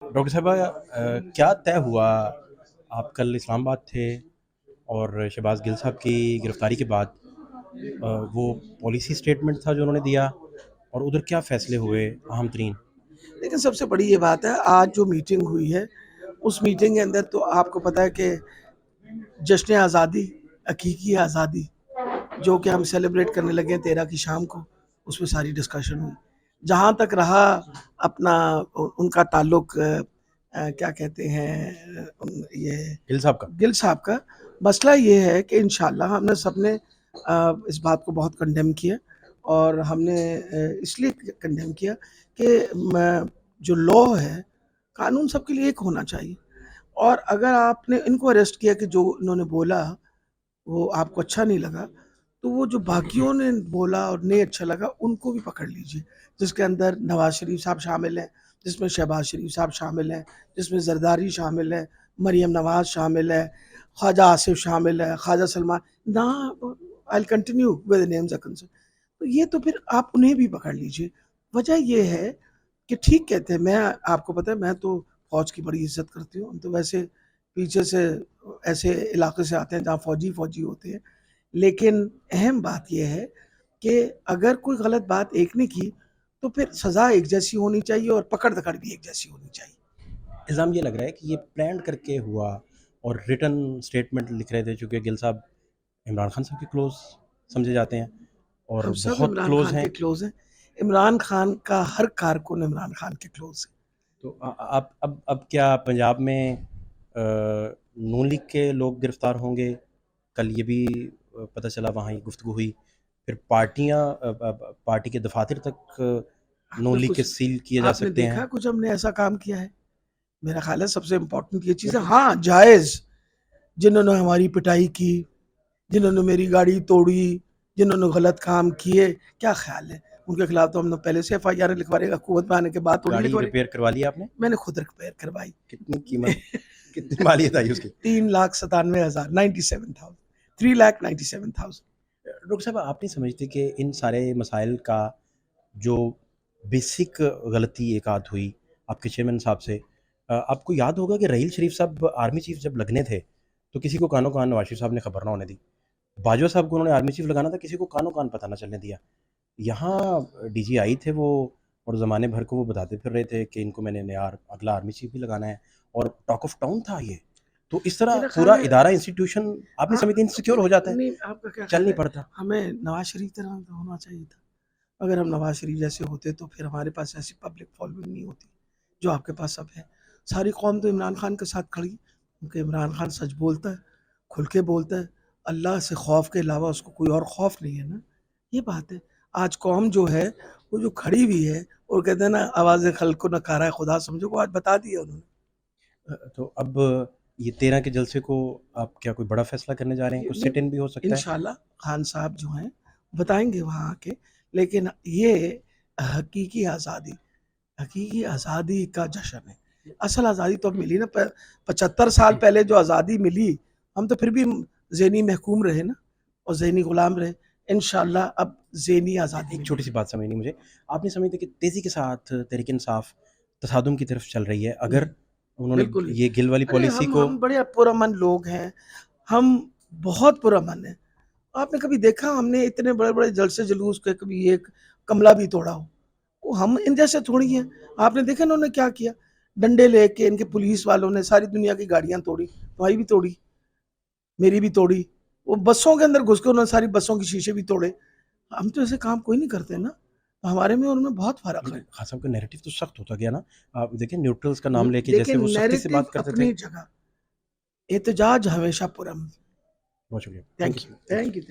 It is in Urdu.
ڈاکٹر صاحبہ کیا طے ہوا؟ آپ کل اسلام آباد تھے اور شہباز گل صاحب کی گرفتاری کے بعد وہ پالیسی اسٹیٹمنٹ تھا جو انہوں نے دیا، اور ادھر کیا فیصلے ہوئے اہم ترین؟ لیکن سب سے بڑی یہ بات ہے، آج جو میٹنگ ہوئی ہے اس میٹنگ کے اندر تو آپ کو پتہ ہے کہ جشن آزادی، حقیقی آزادی جو کہ ہم سیلیبریٹ کرنے لگے ہیں 13 کی شام کو، اس میں ساری ڈسکشن ہوئی. جہاں تک رہا اپنا ان کا تعلق کیا کہتے ہیں یہ گل صاحب کا گل صاحب کا مسئلہ یہ ہے کہ انشاءاللہ ہم نے سب نے اس بات کو بہت کنڈیم کیا، اور ہم نے اس لیے کنڈیم کیا کہ جو لا ہے، قانون سب کے لیے ایک ہونا چاہیے. اور اگر آپ نے ان کو اریسٹ کیا کہ جو انہوں نے بولا وہ آپ کو اچھا نہیں لگا، تو وہ جو باقیوں نے بولا اور نہیں اچھا لگا ان کو بھی پکڑ لیجئے، جس کے اندر نواز شریف صاحب شامل ہیں، جس میں شہباز شریف صاحب شامل ہیں، جس میں زرداری شامل ہے، مریم نواز شامل ہے، خواجہ آصف شامل ہے، خواجہ سلمان نا. I'll continue with the names are concerned. تو یہ تو پھر آپ انہیں بھی پکڑ لیجئے. وجہ یہ ہے کہ ٹھیک کہتے ہیں، میں آپ کو پتہ ہے میں تو فوج کی بڑی عزت کرتی ہوں، ہم تو ویسے پیچھے سے ایسے علاقے سے آتے ہیں جہاں فوجی ہوتے ہیں، لیکن اہم بات یہ ہے کہ اگر کوئی غلط بات ایک نے کی تو پھر سزا ایک جیسی ہونی چاہیے اور پکڑ دکڑ بھی ایک جیسی ہونی چاہیے. الزام یہ لگ رہا ہے کہ یہ پلان کر کے ہوا، اور ریٹن اسٹیٹمنٹ لکھ رہے تھے، چونکہ گل صاحب عمران خان صاحب کے کلوز سمجھے جاتے ہیں اور ہم سب بہت عمران کلوز خان ہیں. کے کلوز ہیں. عمران خان کا ہر کارکن عمران خان کے کلوز ہے. تو اب کیا پنجاب میں نون لیگ کے لوگ گرفتار ہوں گے؟ کل یہ بھی پتہ چلا، وہاں ہی گفتگو ہوئی. پھر پارٹی کے دفاتر تک نون لیگ کے سیل کیے جا آپ نے سکتے ہیں. دیکھا کچھ ہم نے ایسا کام کیا ہے؟ میرا خیال ہے سب سے امپورٹنٹ یہ چیز ہے. ہاں جائز، جنہوں نے ہماری پٹائی کی، جنہوں نے میری گاڑی توڑی، جنہوں نے غلط کام کیے، کیا خیال ہے ان کے خلاف تو ہم نے پہلے سے FIR لکھوا رہے گا، حکومت میں آنے کے بعد تھوڑی گاڑی لکھوا ریپیئر کروا لی آپ نے؟ میں نے خود ریپیئر کروائی. کتنی قیمت، کتنی مالیت آئی اس کی؟ 3,97,000 97,000 3,97,000. ڈاکٹر صاحب، آپ نہیں سمجھتے کہ ان سارے مسائل کا جو بیسک غلطی ایک آدھ ہوئی آپ کے چیئرمین صاحب سے، آپ کو یاد ہوگا کہ رحیل شریف صاحب آرمی چیف جب لگنے تھے تو کسی کو کانوں کان نواز شریف صاحب نے خبر نہ ہونے دی. باجوہ صاحب کو انہوں نے آرمی چیف لگانا تھا، کسی کو کانوں کان پتہ نہ چلنے دیا. یہاں DGI تھے وہ، اور زمانے بھر کو وہ بتاتے پھر رہے تھے کہ ان کو میں نے اگلا آرمی چیف بھی لگانا ہے، اور ٹاک آف ٹاؤن تھا یہ. تو اس طرح پورا ادارہ انسٹیٹیوشن آپ نہیں سمجھتے انسیکیور ہو جاتا ہے، نہیں، آپ کا کیا چل خیال نہیں ہے؟ پڑتا؟ ہمیں نواز شریف طرح ہونا چاہیے تھا. اگر ہم نواز شریف جیسے ہوتے تو پھر ہمارے پاس ایسی پبلک فالوئنگ نہیں ہوتی جو آپ کے پاس اب ہے. ساری قوم تو عمران خان کے ساتھ کھڑی، کیونکہ عمران خان سچ بولتا ہے، کھل کے بولتا ہے، اللہ سے خوف کے علاوہ اس کو کوئی اور خوف نہیں ہے نا. یہ بات ہے. آج قوم جو ہے وہ جو کھڑی ہوئی ہے اور کہتے ہیں نا آواز خلق کو نکارہ خدا سمجھو، کو آج بتا دیا انہوں نے. تو اب یہ 13 کے جلسے کو آپ کیا کوئی بڑا فیصلہ کرنے جا رہے ہیں؟ کچھ سٹ ان بھی ہو سکتا ہے؟ انشاءاللہ خان صاحب جو ہیں بتائیں گے وہاں آ کے. لیکن یہ حقیقی آزادی کا جشن ہے. اصل آزادی تو اب ملی نا. 75 سال پہلے جو آزادی ملی، ہم تو پھر بھی ذہنی محکوم رہے نا، اور ذہنی غلام رہے. انشاءاللہ اب ذہنی آزادی. ایک چھوٹی سی بات سمجھنی مجھے، آپ نہیں سمجھتے کہ تیزی کے ساتھ تحریک انصاف تصادم کی طرف چل رہی ہے؟ اگر انہوں نے بالکل یہ گل والی پالیسی کو، ہم بڑے پرامن لوگ ہیں، ہم بہت پرامن ہیں. آپ نے کبھی دیکھا ہم نے اتنے بڑے بڑے جلسے جلوس کے کبھی ایک کملہ بھی توڑا ہو؟ وہ ہم ان جیسے تھوڑی ہیں. آپ نے دیکھا انہوں نے کیا کیا؟ ڈنڈے لے کے ان کے پولیس والوں نے ساری دنیا کی گاڑیاں توڑی، تمہاری بھی توڑی، میری بھی توڑی. وہ بسوں کے اندر گھس کے انہوں نے ساری بسوں کے شیشے بھی توڑے. ہم تو ایسے کام کوئی نہیں کرتے نا. ہمارے میں اور ان میں بہت فرق ہے. خان صاحب کا نیریٹو تو سخت ہوتا گیا نا. آپ دیکھیں نیوٹرلز کا نام لے کے دیکھیں جیسے وہ سختی سے بات کرتے تھے. اپنی جگہ، احتجاج ہمیشہ پرامن. بہت شکریہ. Thank you.